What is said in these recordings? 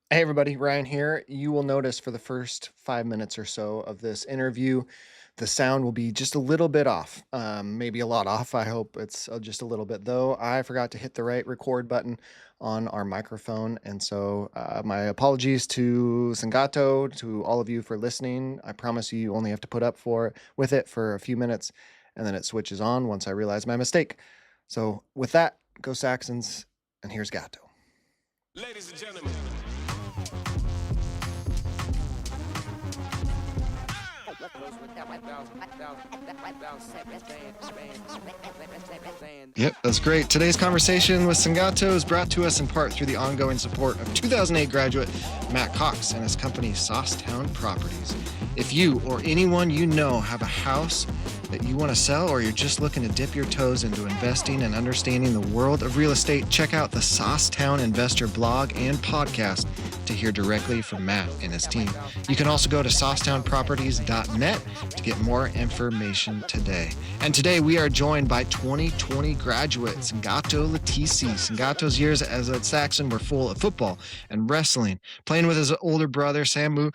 Hey everybody, Ryan here. You will notice for the first 5 minutes or so of this interview, the sound will be just a little bit off. Maybe a lot off. I hope it's just a little bit, though. I forgot to hit the right record button on our microphone. And so, my apologies to Sangato, to all of you for listening. I promise you only have to put up with it for a few minutes, and then it switches on once I realize my mistake. So, with that, go Saxons, and here's Gato. Ladies and gentlemen. Yep, that's great. Today's conversation with Sangato is brought to us in part through the ongoing support of 2008 graduate Matt Cox and his company Saucetown Properties. If you or anyone you know have a house that you want to sell, or you're just looking to dip your toes into investing and understanding the world of real estate, check out the Saucetown Investor blog and podcast to hear directly from Matt and his team. You can also go to saucetownproperties.net to get more information today. And today we are joined by 2020 graduate Sangato Letisi. Sangato's years as a Saxon were full of football and wrestling, playing with his older brother Samu.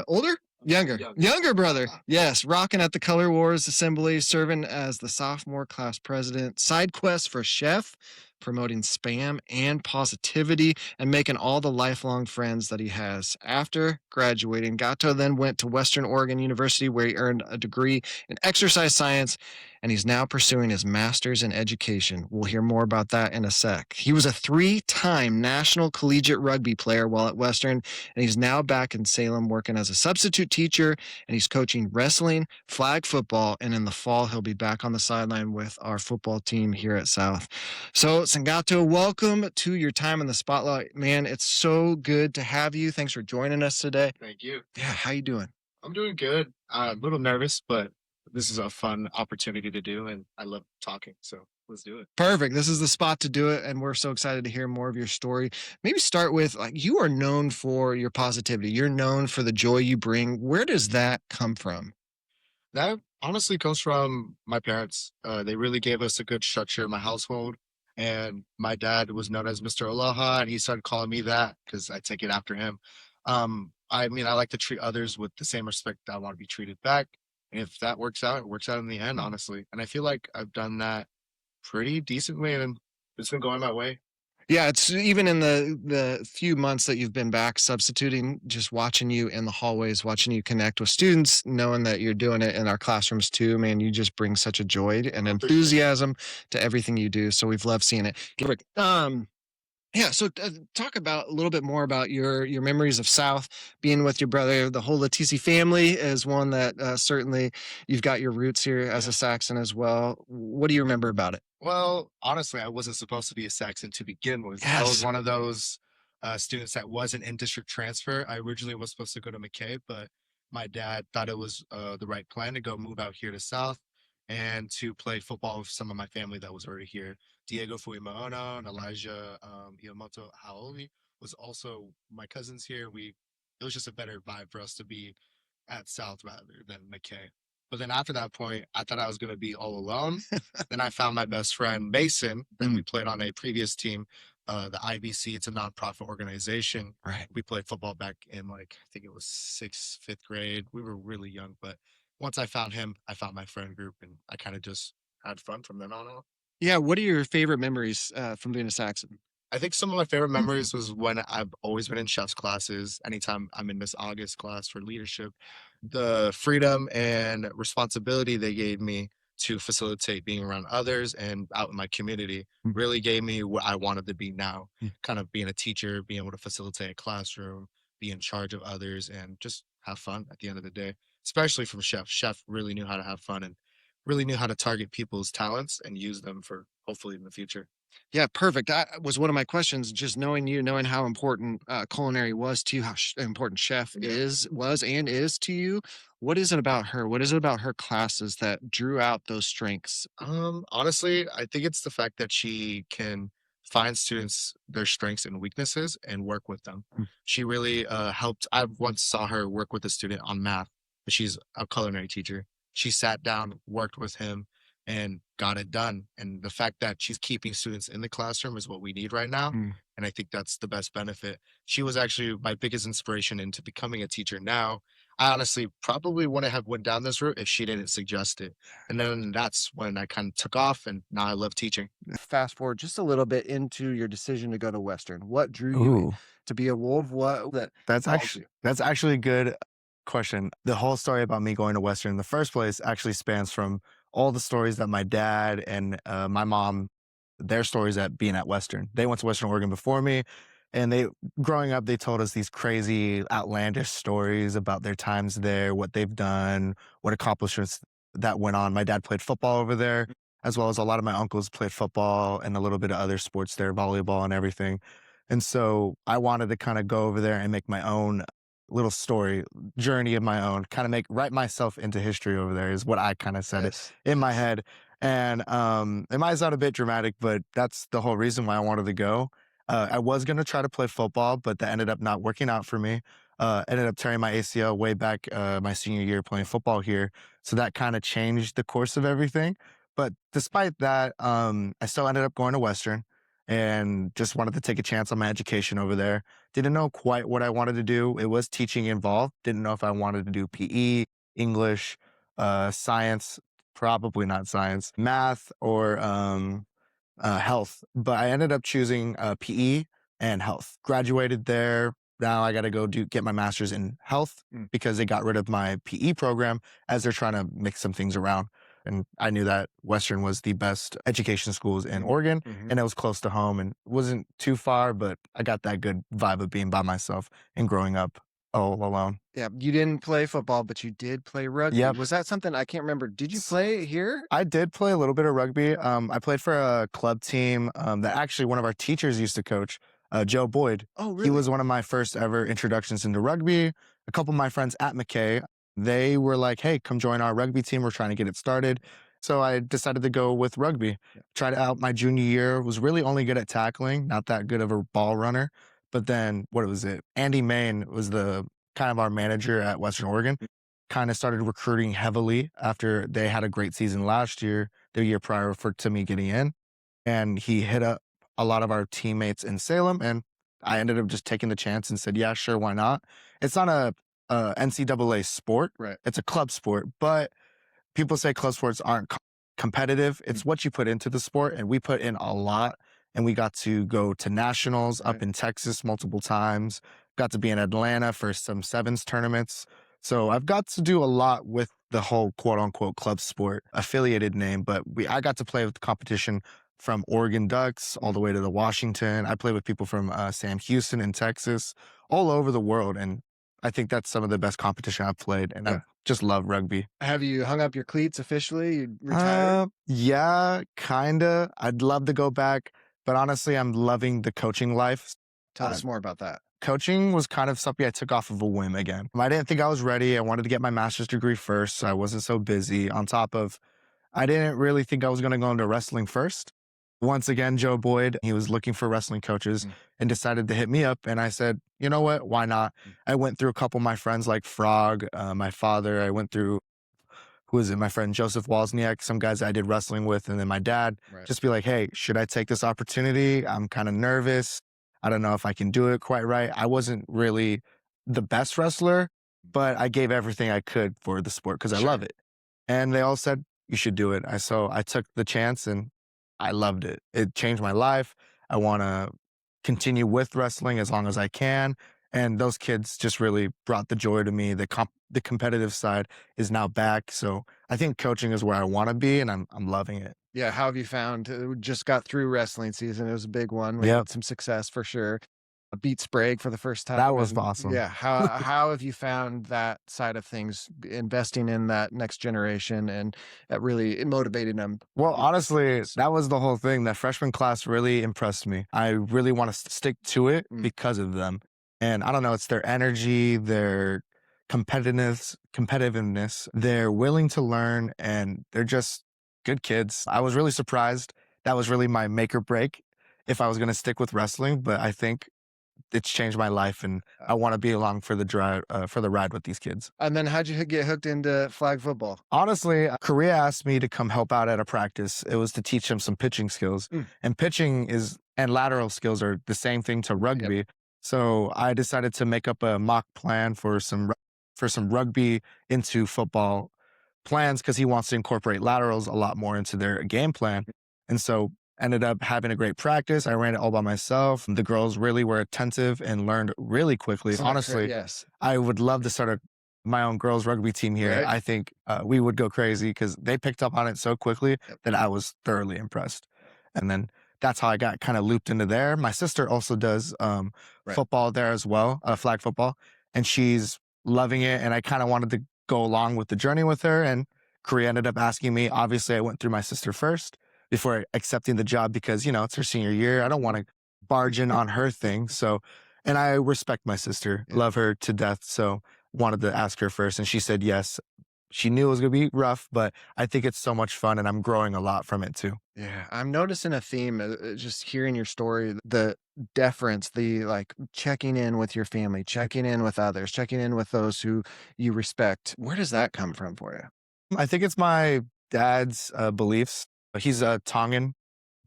Older? Younger brother. Yes, rocking at the Color Wars Assembly, serving as the sophomore class president, side quests for chef, promoting spam and positivity, and making all the lifelong friends that he has. After graduating, Gato then went to Western Oregon University, where he earned a degree in exercise science, and he's now pursuing his master's in education. We'll hear more about that in a sec. He was a 3-time national collegiate rugby player while at Western, and he's now back in Salem working as a substitute teacher, and he's coaching wrestling, flag football, and in the fall he'll be back on the sideline with our football team here at South. So Sangato, welcome to your time in the spotlight, man. It's so good to have you. Thanks for joining us today. Thank you. Yeah, how you doing? I'm doing good. A little nervous, but this is a fun opportunity to do, and I love talking. So let's do it. Perfect. This is the spot to do it, and we're so excited to hear more of your story. Maybe start with, like, you are known for your positivity. You're known for the joy you bring. Where does that come from? That honestly comes from my parents. They really gave us a good structure in my household. And my dad was known as Mr. Aloha, and he started calling me that because I take it after him. I mean, I like to treat others with the same respect I want to be treated back. And if that works out, it works out in the end, honestly. And I feel like I've done that pretty decently, and it's been going my way. Yeah, it's even in the few months that you've been back substituting, just watching you in the hallways, watching you connect with students, knowing that you're doing it in our classrooms too, man, you just bring such a joy and For sure. enthusiasm to everything you do. So we've loved seeing it. Perfect. Yeah, so talk about a little bit more about your memories of South, being with your brother. The whole Letisi family is one that certainly you've got your roots here as Yeah. a Saxon as well. What do you remember about it? Well, honestly, I wasn't supposed to be a Saxon to begin with. I was Yes. one of those students that wasn't in district transfer. I originally was supposed to go to McKay, but my dad thought it was the right plan to go move out here to South and to play football with some of my family that was already here. Diego Fuimaono and Elijah Iamoto Haoli was also my cousins here. It was just a better vibe for us to be at South rather than McKay. But then after that point, I thought I was going to be all alone. Then I found my best friend Mason, and we played on a previous team, the IBC. It's a nonprofit organization. Right. We played football back in, like, I think it was sixth, fifth grade. We were really young, but once I found him, I found my friend group, and I kind of just had fun from then on out. Yeah, what are your favorite memories from being a Saxon? I think some of my favorite memories was when I've always been in chef's classes. Anytime I'm in Miss August class for leadership, the freedom and responsibility they gave me to facilitate being around others and out in my community Mm. really gave me what I wanted to be now. Mm. Kind of being a teacher, being able to facilitate a classroom, be in charge of others, and just have fun at the end of the day. Especially from chef. Chef really knew how to have fun and really knew how to target people's talents and use them for hopefully in the future. Yeah, perfect. That was one of my questions. Just knowing you, knowing how important culinary was to you, how important chef Yeah. was, and is to you. What is it about her? What is it about her classes that drew out those strengths? Honestly, I think it's the fact that she can find students their strengths and weaknesses and work with them. Mm. She really helped. I once saw her work with a student on math, but she's a culinary teacher. She sat down, worked with him, and got it done. And the fact that she's keeping students in the classroom is what we need right now. Mm. And I think that's the best benefit. She was actually my biggest inspiration into becoming a teacher now. I honestly probably wouldn't have went down this route if she didn't suggest it. And then that's when I kind of took off and now I love teaching. Fast forward just a little bit into your decision to go to Western. What drew you in Ooh, to be a wolf? What that calls you? that's actually a good question. The whole story about me going to Western in the first place actually spans from all the stories that my dad and my mom, their stories at being at Western. They went to Western Oregon before me, and they growing up, they told us these crazy, outlandish stories about their times there, what they've done, what accomplishments that went on. My dad played football over there, as well as a lot of my uncles played football and a little bit of other sports there, volleyball and everything. And so I wanted to kind of go over there and make my own little story journey of my own, kind of write myself into history over there is what I kind of said it Yes. in my head. And it might sound a bit dramatic, but that's the whole reason why I wanted to go. I was gonna try to play football, but that ended up not working out for me. Ended up tearing my ACL way back my senior year playing football here, so that kind of changed the course of everything. But despite that, I still ended up going to Western and just wanted to take a chance on my education over there. Didn't know quite what I wanted to do. It was teaching involved. Didn't know if I wanted to do PE, English, science, probably not science, math, or health. But I ended up choosing PE and health. Graduated there. Now I got to go get my master's in health Mm. because they got rid of my PE program as they're trying to mix some things around. And I knew that Western was the best education schools in Oregon, Mhm. and it was close to home and wasn't too far, but I got that good vibe of being by myself and growing up all alone. Yeah, you didn't play football, but you did play rugby. Yep. Was that something I can't remember? Did you play here? I did play a little bit of rugby. I played for a club team that actually one of our teachers used to coach, Joe Boyd. Oh, He really? was one of my first ever introductions into rugby. A couple of my friends at McKay, they were like, "Hey, come join our rugby team. We're trying to get it started." So I decided to go with rugby. Yeah. Tried it out my junior year. Was really only good at tackling, not that good of a ball runner. But then what was it? Andy Main was the kind of our manager at Western Oregon. Kind of started recruiting heavily after they had a great season last year, the year prior to me getting in. And he hit up a lot of our teammates in Salem, and I ended up just taking the chance and said, "Yeah, sure, why not?" It's not a NCAA sport; Right. it's a club sport, but people say club sports aren't competitive. It's what you put into the sport, and we put in a lot. And we got to go to nationals Right. up in Texas multiple times. Got to be in Atlanta for some sevens tournaments. So I've got to do a lot with the whole quote unquote club sport affiliated name. But I got to play with the competition from Oregon Ducks all the way to the Washington. I played with people from Sam Houston in Texas, all over the world, and I think that's some of the best competition I've played. And Yeah. I just love rugby. Have you hung up your cleats officially? You retired? Yeah, kinda. I'd love to go back, but honestly, I'm loving the coaching life. Tell Uh, us more about that. Coaching was kind of something I took off of a whim again. I didn't think I was ready. I wanted to get my master's degree first, so I wasn't so busy. On top of, I didn't really think I was going to go into wrestling first. Once again, Joe Boyd, he was looking for wrestling coaches Mm. and decided to hit me up. And I said, you know what? Why not? Mm. I went through a couple of my friends like Frog, my father. I went through who is it? My friend Joseph Wozniak, some guys I did wrestling with, and then my dad. Right. Just be like, hey, should I take this opportunity? I'm kind of nervous. I don't know if I can do it quite right. I wasn't really the best wrestler, but I gave everything I could for the sport because I Sure. love it. And they all said, you should do it. So I took the chance and I loved it. It changed my life. I want to continue with wrestling as long as I can. And those kids just really brought the joy to me. The competitive side is now back. So I think coaching is where I want to be, and I'm loving it. Yeah, how have you found we just got through wrestling season. It was a big one. We Yep. had some success for sure. Beat Sprague for the first time. That was and awesome. Yeah, how have you found that side of things, investing in that next generation and really motivating them? Well, be honestly, best? that was the whole thing. That freshman class really impressed me. I really want to stick to it Mm. because of them. And I don't know, it's their energy, their competitiveness. They're willing to learn, and they're just good kids. I was really surprised. That was really my make or break if I was going to stick with wrestling. But I think it's changed my life, and I want to be along for the drive, for the ride with these kids. And then how'd you get hooked into flag football? Honestly, Korea asked me to come help out at a practice. It was to teach them some pitching skills. Mm. And pitching is and lateral skills are the same thing to rugby. So I decided to make up a mock plan for some rugby into football plans because he wants to incorporate laterals a lot more into their game plan. And so ended up having a great practice. I ran it all by myself. The girls really were attentive and learned really quickly. Honestly, Yes. I would love to start my own girls rugby team here. Right. I think we would go crazy because they picked up on it so quickly Yep. that I was thoroughly impressed. And then that's how I got kind of looped into there. My sister also does Right. football there as well, flag football, and she's loving it. And I kind of wanted to go along with the journey with her. And Korea ended up asking me. Obviously, I went through my sister first before accepting the job because, it's her senior year. I don't want to barge in on her thing. So, and I respect my sister, Yeah. love her to death. So wanted to ask her first, and she said yes. She knew it was going to be rough, but I think it's so much fun, and I'm growing a lot from it too. Yeah, I'm noticing a theme, just hearing your story, the deference, the like checking in with your family, checking in with others, checking in with those who you respect. Where does that come from for you? I think it's my dad's beliefs. He's a Tongan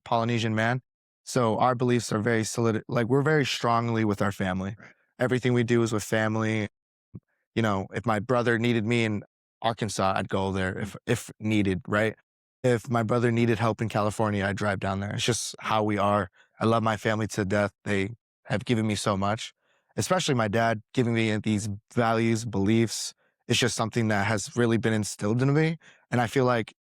Polynesian man. So our beliefs are very solid. Like we're very strongly with our family. Right. Everything we do is with family. If my brother needed me in Arkansas, I'd go there if needed, right? If my brother needed help in California, I'd drive down there. It's just how we are. I love my family to death. They have given me so much, especially my dad giving me these values, beliefs. It's just something that has really been instilled in me. And I feel like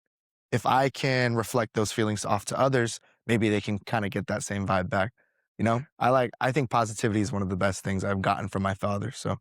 if I can reflect those feelings off to others, maybe they can kind of get that same vibe back. I think positivity is one of the best things I've gotten from my father. So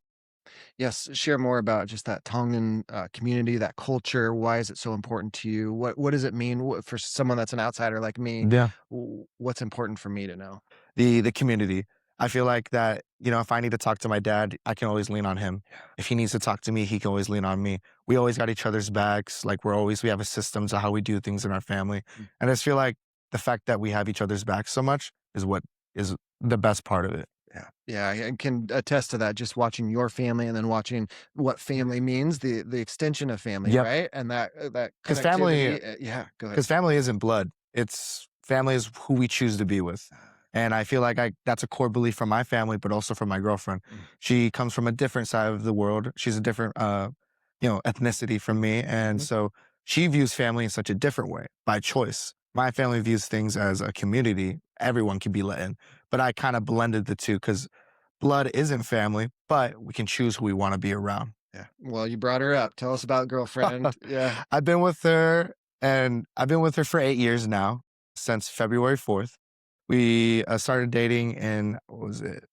Yes, share more about just that Tongan community, that culture. Why is it so important to you? What does it mean for someone that's an outsider like me? yeah, What's important for me to know? the community. I feel like that, if I need to talk to my dad, I can always lean on him. If he needs to talk to me, he can always lean on me. We always got each other's backs. Like we have a system to how we do things in our family. Mm. And I just feel like the fact that we have each other's backs so much is what is the best part of it. Yeah, yeah, I can attest to that. Just watching your family and then watching what family means, the extension of family, Yep. right? And that Because family, connectivity. Yeah, go ahead. because family isn't blood. It's family is who we choose to be with. And I feel like that's a core belief from my family, but also from my girlfriend. Mm. She comes from a different side of the world. She's a different, ethnicity from me. And Mhm. so she views family in such a different way by choice. My family views things as a community. Everyone can be let in. But I kind of blended the two because blood isn't family, but we can choose who we want to be around. Yeah. Well, you brought her up. Tell us about girlfriend. Yeah. I've been with her, and I've been with her for 8 years now, since February 4th. We started dating in, what was it?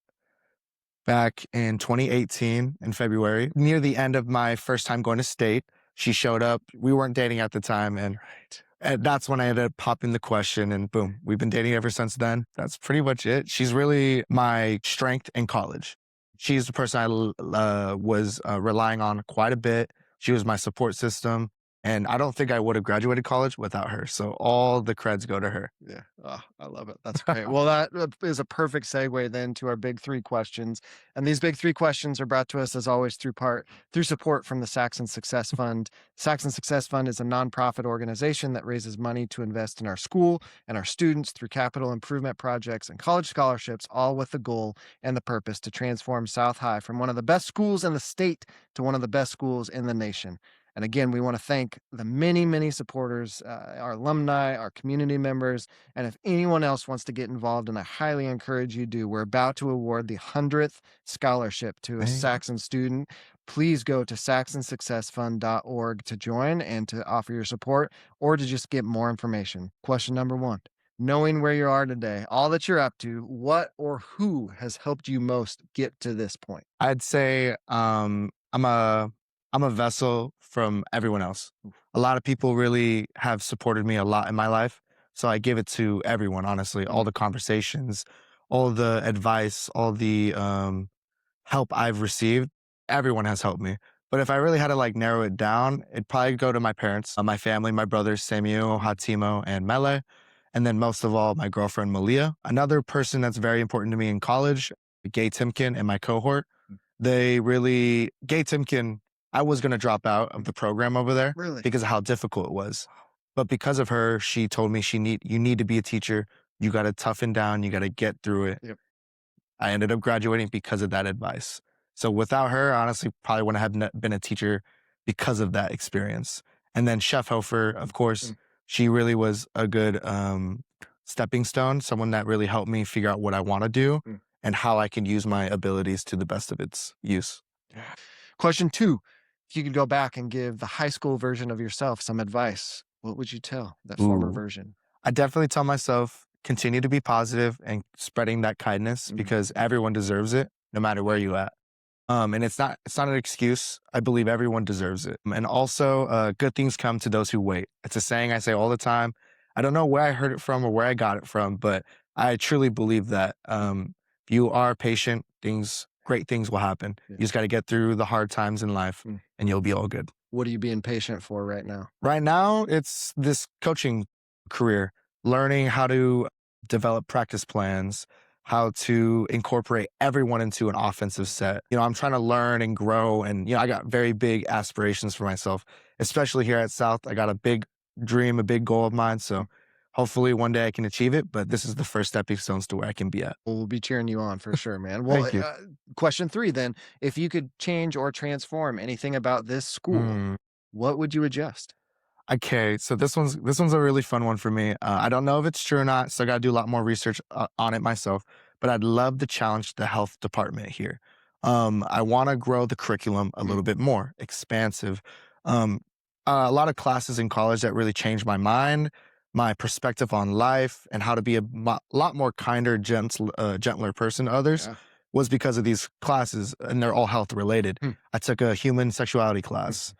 Back in 2018 in February, near the end of my first time going to state. She showed up. We weren't dating at the time, and Right. that's when I ended up popping the question, and boom, we've been dating ever since then. That's pretty much it. She's really my strength in college. She's the person I was relying on quite a bit. She was my support system, and I don't think I would have graduated college without her. So all the creds go to her. Yeah. Oh, I love it. That's great. Well, that is a perfect segue then to our big three questions. And these big three questions are brought to us as always through support from the Saxon Success Fund. Saxon Success Fund is a nonprofit organization that raises money to invest in our school and our students through capital improvement projects and college scholarships, all with the goal and the purpose to transform South High from one of the best schools in the state to one of the best schools in the nation. And again, we want to thank the many, many supporters, our alumni, our community members. And if anyone else wants to get involved, and I highly encourage you do, we're about to award the 100th scholarship to a Hey. Saxon student. Please go to saxonsuccessfund.org to join and to offer your support or to just get more information. Question number one. Knowing where you are today, all that you're up to, what or who has helped you most get to this point? I'd say I'm a vessel from everyone else. A lot of people really have supported me a lot in my life. So I give it to everyone, honestly. All the conversations, all the advice, all the help I've received, everyone has helped me. But if I really had to narrow it down, it'd probably go to my parents, my family, my brothers, Samiu, Hatimo, and Mele. And then most of all, my girlfriend, Malia. Another person that's very important to me in college Gay Timken in my cohort. They really, Gay Timken, I was going to drop out of the program over there Really? because of how difficult it was. But because of her, she told me you need to be a teacher. You got to toughen down. You got to get through it. Yep. I ended up graduating because of that advice. So without her, I honestly probably wouldn't have been a teacher because of that experience. And then Chef Hofer, of course, she really was a good stepping stone, someone that really helped me figure out what I want to do and how I can use my abilities to the best of its use. Question 2. If you could go back and give the high school version of yourself some advice, what would you tell that former Ooh. version? I definitely tell myself, continue to be positive and spreading that kindness because everyone deserves it, no matter where you at. And it's not an excuse. I believe everyone deserves it. And also, good things come to those who wait. It's a saying I say all the time. I don't know where I heard it from or where I got it from, but I truly believe that if you are patient, great things will happen. Yeah. You just got to get through the hard times in life and you'll be all good. What are you being patient for right now? Right now, it's this coaching career, learning how to develop practice plans, how to incorporate everyone into an offensive set. I'm trying to learn and grow, and I got very big aspirations for myself, especially here at South. I got a big dream, a big goal of mine. So hopefully one day I can achieve it, but this is the first stepping stones to where I can be at. Well, we'll be cheering you on for sure, man. Well, Thank you. Question 3 then. If you could change or transform anything about this school, what would you adjust? Okay, so this one's a really fun one for me. I don't know if it's true or not, so I got to do a lot more research on it myself. But I'd love to challenge the health department here. I want to grow the curriculum a little bit more expansive. A lot of classes in college that really changed my mind, my perspective on life, and how to be a lot more kinder, gentler person to others. Yeah. Was because of these classes, and they're all health related. I took a human sexuality class.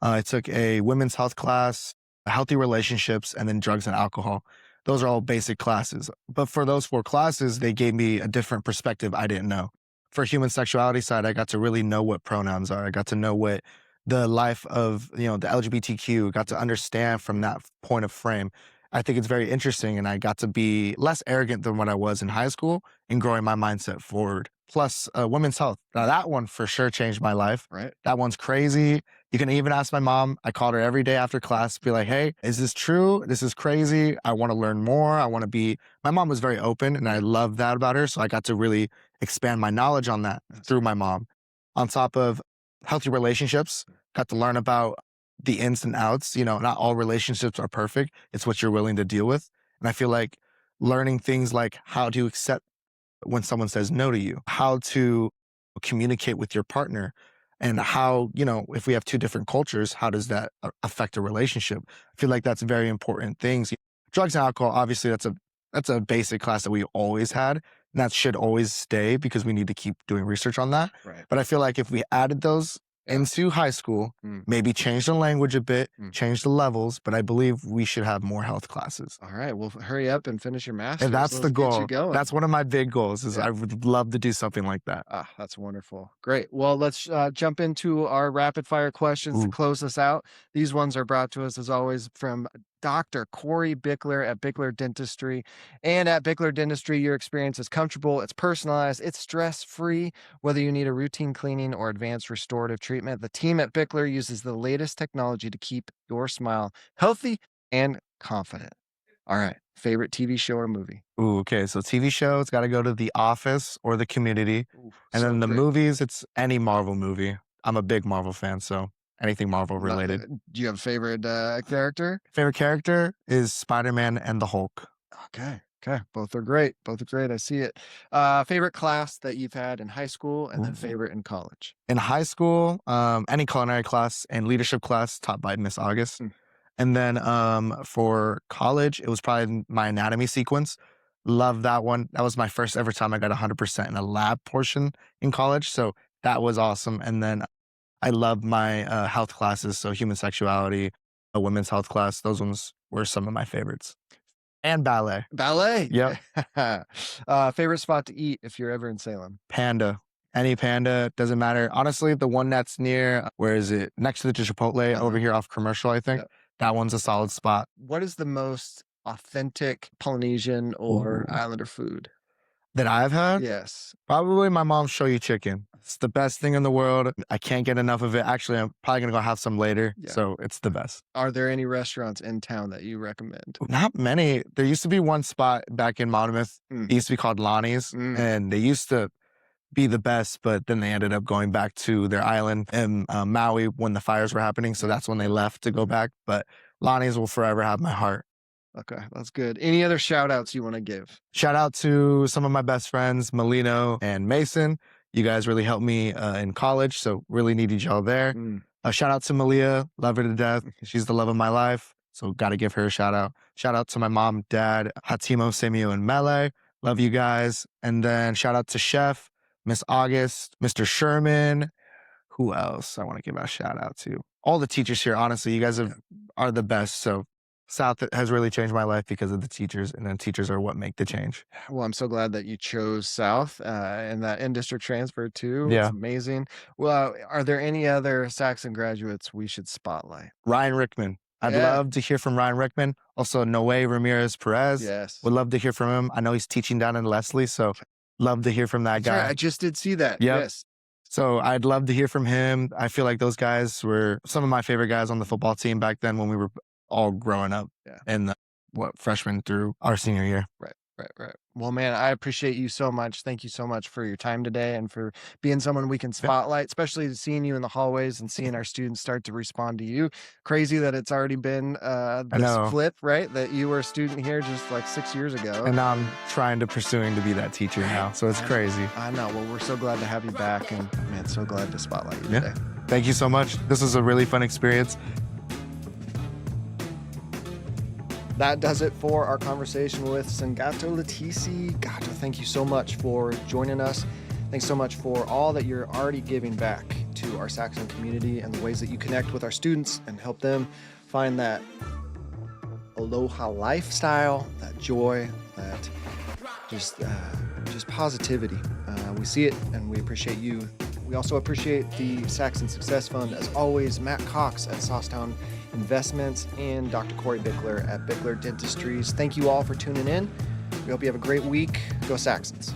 I took a women's health class, healthy relationships, and then drugs and alcohol. Those are all basic classes. But for those 4 classes, they gave me a different perspective I didn't know. For human sexuality side, I got to really know what pronouns are. I got to know what the life of, the LGBTQ, got to understand from that point of frame. I think it's very interesting, and I got to be less arrogant than what I was in high school and growing my mindset forward. Plus, women's health. Now, that one for sure changed my life. Right. That one's crazy. You can even ask my mom. I called her every day after class, be like, hey, is this true? This is crazy. I want to learn more. My mom was very open, and I love that about her. So I got to really expand my knowledge on that through my mom. On top of healthy relationships, got to learn about the ins and outs. Not all relationships are perfect. It's what you're willing to deal with. And I feel like learning things like how to accept when someone says no to you, how to communicate with your partner, and how, if we have 2 different cultures, how does that affect a relationship? I feel like that's very important things. Drugs and alcohol, obviously, that's a basic class that we always had, and that should always stay because we need to keep doing research on that. Right. But I feel like if we added those into high school, maybe change the language a bit, change the levels, but I believe we should have more health classes. All right. Well, hurry up and finish your master's. And that's Let's the get you goal. going. That's one of my big goals is I would love to do something like that. That's wonderful. Great. Well, let's jump into our rapid fire questions to close us out. These ones are brought to us, as always, from Dr. Corey Bickler at Bickler Dentistry. And at Bickler Dentistry, your experience is comfortable, it's personalized, it's stress-free. Whether you need a routine cleaning or advanced restorative treatment, the team at Bickler uses the latest technology to keep your smile healthy and confident. All right. Favorite TV show or movie? Ooh, okay. So TV shows got to go to The Office or The Community. And then the movies, it's any Marvel movie. I'm a big Marvel fan, so anything Marvel related. Do you have a favorite character? Favorite character is Spider-Man and the Hulk. Okay. Both are great. I see it. Favorite class that you've had in high school and then favorite in college? In high school, any culinary class and leadership class taught by Miss August. And then for college, it was probably my anatomy sequence. Love that one. That was my first ever time I got 100% in a lab portion in college. So that was awesome. And then I love my health classes. So human sexuality, a women's health class. Those ones were some of my favorites. And ballet. Yep. Favorite spot to eat if you're ever in Salem? Panda. Any Panda, doesn't matter. Honestly, the one that's near, where is it? Next to the Chipotle over here off Commercial, I think. Yep. That one's a solid spot. What is the most authentic Polynesian or Islander food? that I've had. Yes. Probably my mom's shoyu chicken. It's the best thing in the world. I can't get enough of it. Actually, I'm probably gonna go have some later. Yeah. So it's the best. Are there any restaurants in town that you recommend? Not many. There used to be one spot back in Monmouth. Mm. It used to be called Lonnie's, and they used to be the best, but then they ended up going back to their island in Maui when the fires were happening. So that's when they left to go back. But Lonnie's will forever have my heart. Okay, that's good. Any other shout outs you want to give? Shout out to some of my best friends, Molino and Mason. You guys really helped me in college, so really needed y'all there. Shout out to Malia, love her to death. She's the love of my life, so got to give her a shout out. Shout out to my mom, dad, Hatimo, Samiu, and Mele. Love you guys. And then shout out to Chef, Miss August, Mr. Sherman. Who else I want to give a shout out to? All the teachers here, honestly, you guys are the best. So South has really changed my life because of the teachers, and then teachers are what make the change. Well, I'm so glad that you chose South and that in-district transfer too. Yeah. It's amazing. Well, are there any other Saxon graduates we should spotlight? Ryan Rickman. I'd Yeah. love to hear from Ryan Rickman. Also, Noe Ramirez Perez. Yes. Would love to hear from him. I know he's teaching down in Leslie, so love to hear from that That's right, guy. I just did see that. Yep. Yes. So I'd love to hear from him. I feel like those guys were some of my favorite guys on the football team back then when we were all growing up. Yeah. And freshman through our senior year. Right. Well, man, I appreciate you so much. Thank you so much for your time today and for being someone we can spotlight, especially seeing you in the hallways and seeing our students start to respond to you. Crazy that it's already been this flip, right? That you were a student here just like 6 years ago. And now I'm pursuing to be that teacher now. So it's crazy. I know. Well, we're so glad to have you back, and man, so glad to spotlight you today. Thank you so much. This was a really fun experience. That does it for our conversation with Sangato Letisi. Gato, thank you so much for joining us. Thanks so much for all that you're already giving back to our Saxon community and the ways that you connect with our students and help them find that Aloha lifestyle, that joy, that just positivity. We see it and we appreciate you. We also appreciate the Saxon Success Fund, as always, Matt Cox at Saucetown Investments and Dr. Corey Bickler at Bickler Dentistries. Thank you all for tuning in. We hope you have a great week. Go Saxons.